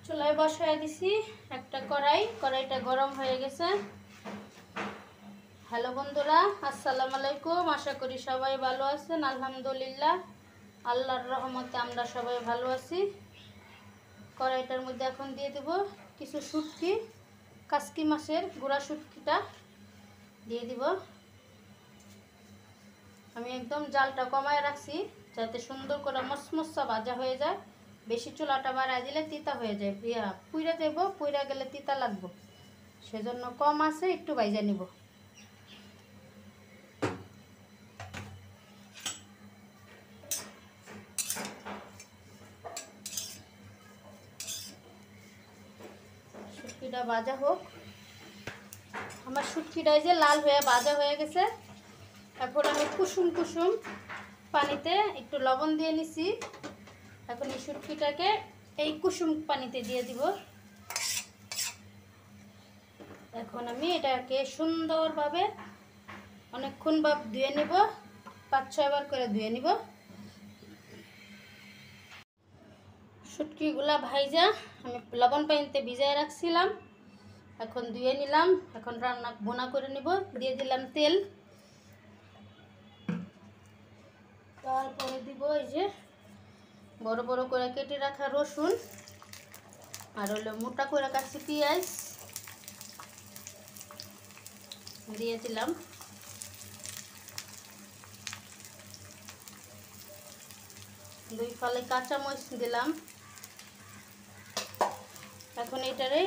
চুলায় বসায় দিছি একটা কড়াইটা গরম হয়ে গেছে। হ্যালো বন্ধুরা, আসসালামু আলাইকুম। আশা করি সবাই ভালো আছেন। আলহামদুলিল্লাহ, আল্লাহর রহমতে আমরা সবাই ভালো আছি। কড়াইটার মধ্যে এখন দিয়ে দেব কিছু শুটকি, কাসকি মাছের গুঁড়া শুটকিটা দিয়ে দিব। আমি একদম জালটা কমায় রাখছি যাতে সুন্দর করে মসমসা ভাজা হয়ে যায়। বেশি চুলাটা বাড়ায় দিলে তিতা হয়ে যায়, পুইরা দেব, পুইরা গেলে তিতা লাগবে, সেজন্য কম আছে একটু ভাজা নিব। শুটকিটা ভাজা হোক। আমার শুটকিটাই যে লাল হয়ে ভাজা হয়ে গেছে। এখন আমি কুসুম কুসুম পানিতে একটু লবণ দিয়ে নিছি। এখন এই শুটকিটাকে এই কুসুম পানিতে দিয়ে দিব। এখন আমি এটাকে সুন্দরভাবে অনেকক্ষণ ধুয়ে নেব, 5-6 বার করে ধুয়ে নিব। শুটকিগুলা ভাইজা আমি লবণ পানিতে ভিজায় রাখছিলাম, এখন ধুয়ে নিলাম। এখন রান্না বোনা করে নিব। দিয়ে দিলাম তেল, তারপরে দিব এই যে বড় বড় করে কেটে রাখা রসুন, আর হলো মোটা করে কাটছি পেঁয়াজ দিয়ে দিলাম। দুই ফালি কাঁচা মরিচ দিলাম। এখন এটারে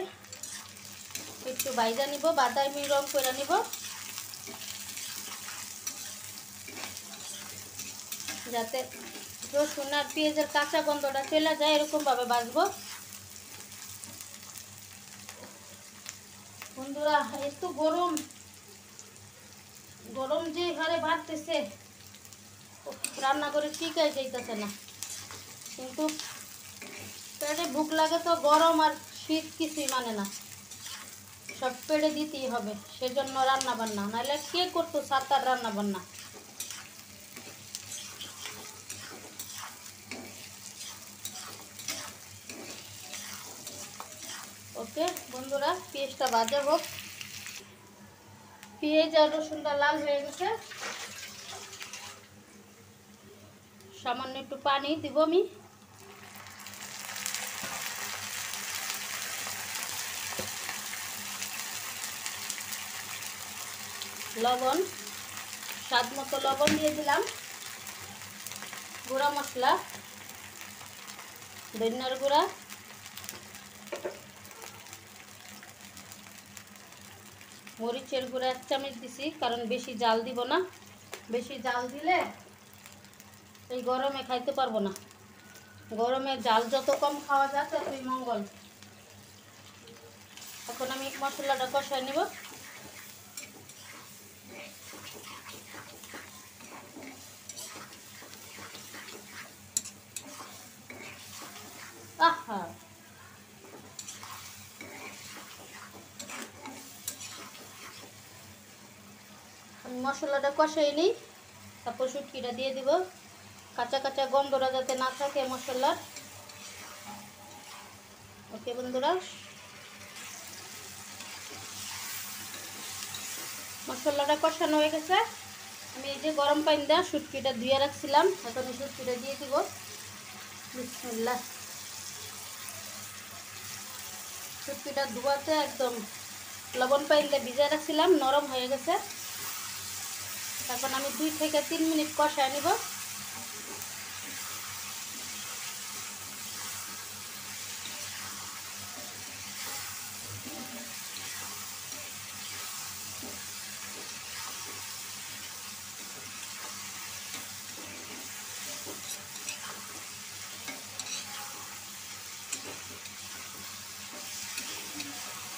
একটু ভাজা নিব, বাদামি রং করে নিব, যাতে রসুন আর পেঁয়াজের কাঁচা গন্ধটা চলে যায়, এরকম ভাবে ভাজবো। বন্ধুরা, এত গরম গরম যে হারে বাড়তেছে, রান্না করে টিকাই যাইতেছে না। কিন্তু পেটে ভুক লাগে তো, গরম আর শীত কিছুই মানে না, সব পেটে দিতেই হবে। সেজন্য রান্না বান্না, নাহলে কে করতো সাতার রান্না বান্না। ওকে বন্ধুরা, পেঁয়াজটা ভাজা হোক। পেঁয়াজ আর রসুনটা লাল হয়ে গেছে। সামান্য একটু পানি দিব আমি। লবণ, স্বাদ মতো লবণ দিয়ে দিলাম। গুঁড়া মশলা, ধনিয়ার গুঁড়া, মরিচের গুঁড়া 1 চামচ দিছি, কারণ বেশি জাল দিব না। বেশি জাল দিলে এই গরমে খাইতে পারবো না। গরমে জাল যত কম খাওয়া যায় ততই মঙ্গল। এখন আমি মশলাটা কষায় নিব। আহা, আমি মশলাটা কষাই নিই, তারপর শুটকিটা দিয়ে দিব। কাঁচা কাঁচা গন্ধটা যাতে না থাকে মশলার। ওকে বন্ধুরা, মশলাটা কষানো হয়ে গেছে। আমি এই যে গরম পানি দিয়ে শুটকিটা ধুয়ে রাখছিলাম, এখন এই শুটকিটা দিয়ে দিব। বিসমিল্লাহ। শুটকিটা ধোয়াতে একদম লবণ পানি দিয়ে ভিজিয়ে রাখছিলাম, নরম হয়ে গেছে। এখন আমি 2 থেকে 3 মিনিট কষায় নিব।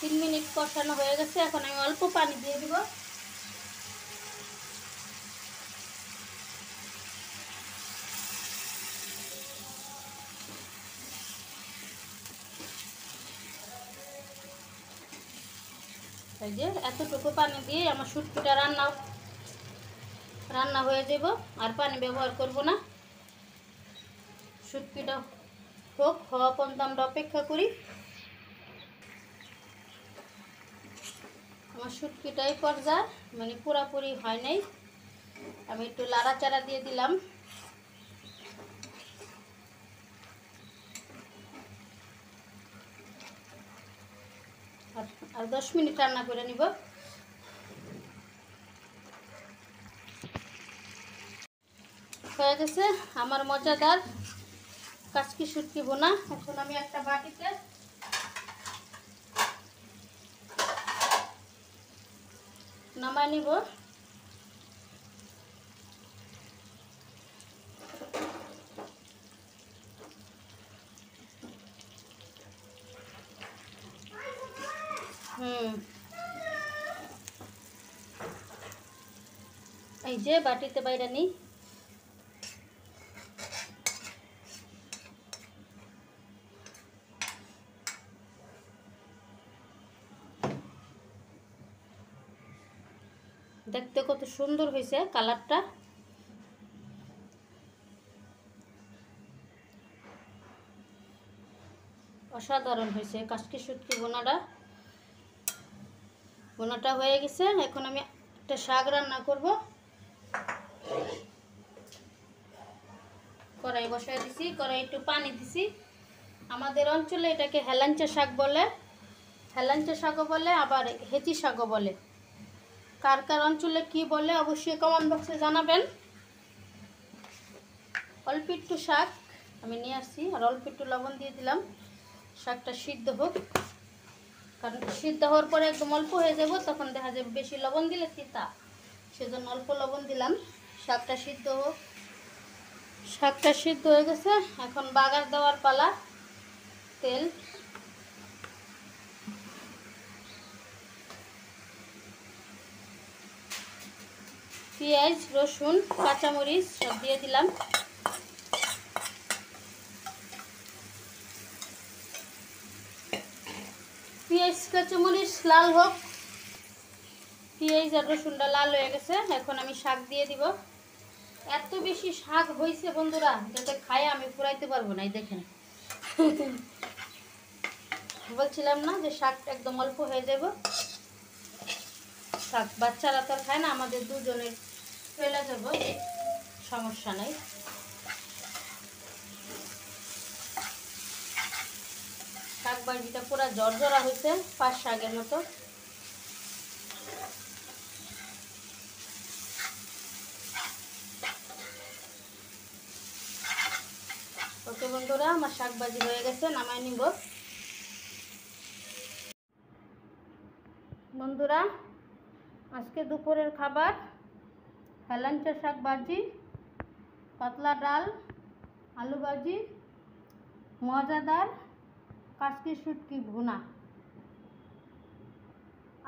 তিন মিনিট কষানো হয়ে গেছে। এখন আমি অল্প পানি দিয়ে দিব। এই যে এতটুকু পানি দিয়ে আমার শুটকিটা রান্না হয়ে যাব, আর পানি ব্যবহার করব না। শুটকিটা হোক, হওয়া পর্যন্ত আমরা অপেক্ষা করি। আমার শুটকিটাই পর্যায়ে, মানে পুরাপুরি হয় নাই। আমি একটু লাড়াচাড়া দিয়ে দিলাম। আর 10 মিনিট রান্না করে নিব। হয়ে গেছে আমার মজাদার কাচকি শুটকি বোনা। এখন আমি একটা বাটিতে নামায় নিব। এই যে বাটিতে বাইরে নিই। দেখতে কত সুন্দর হয়েছে কালারটা। অসাধারণ হয়েছে কাচকি শুটকি বোনাটা হয়ে গেছে। এখন আমি একটা শাক রান্না করব। কড়াই বসাই দিছি, কড়াই একটু পানি দিছি। আমাদের অঞ্চলে এটাকে হেলাঞ্চা শাক বলে, হেলাঞ্চা শাকও বলে, আবার হেঁচি শাকও বলে। কার কার অঞ্চলে কি বলে অবশ্যই কমেন্ট বক্সে জানাবেন। অল্প একটু শাক আমি নিয়ে আসছি, আর অল্প একটু লবণ দিয়ে দিলাম। শাকটা সিদ্ধ হোক, কারণ সিদ্ধ হওয়ার পরে একদম অল্প হয়ে যাব, তখন দেখা যাবে বেশি লবণ দিলে তিতা, সেজন্য অল্প লবণ দিলাম। শাকটা সিদ্ধ হোক। শাকটা সিদ্ধ হয়ে গেছে, এখন বাগার দেওয়ার পালা। তেল, পেঁয়াজ, রসুন, কাঁচামরিচ সব দিয়ে দিলাম। পেঁয়াজ কাঁচামরিচ লাল হোক। পেঁয়াজ আর রসুনটা লাল হয়ে গেছে, এখন আমি শাক দিয়ে দিব। এত বেশি শাক হয়েছে বন্ধুরা, যাতে খায় আমি ফুরাইতে পারবো না। এই দেখেন, বলছিলাম না যে শাকটা একদম অল্প হয়ে যাব। শাক বাচ্চারা তো খায় না, আমাদের দুজনের ফেলে যাব, সমস্যা নেই। শাক ভাজিটা পুরো জর্জরা হয়েছে, পাঁচ শাকের মতো। ওকে বন্ধুরা, আমার শাক ভাজি হয়ে গেছে, নামাই নিব। বন্ধুরা, আজকে দুপুরের খাবার হেলাঞ্চা শাক ভাজি, পাতলা ডাল, আলু ভাজি, মজাদার কাচকি শুটকি ভুনা।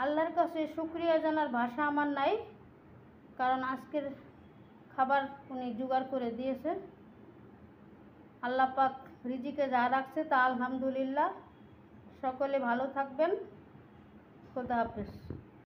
আল্লাহর কাছে শুকরিয়া জানার ভাষা আমার নাই, কারণ আজকের খাবার উনি জোগাড় করে দিয়েছে। আল্লাহ পাক রিজিকে যা রাখছে তা আলহামদুলিল্লাহ। সকলে ভালো থাকবেন। খোদা হাফেজ।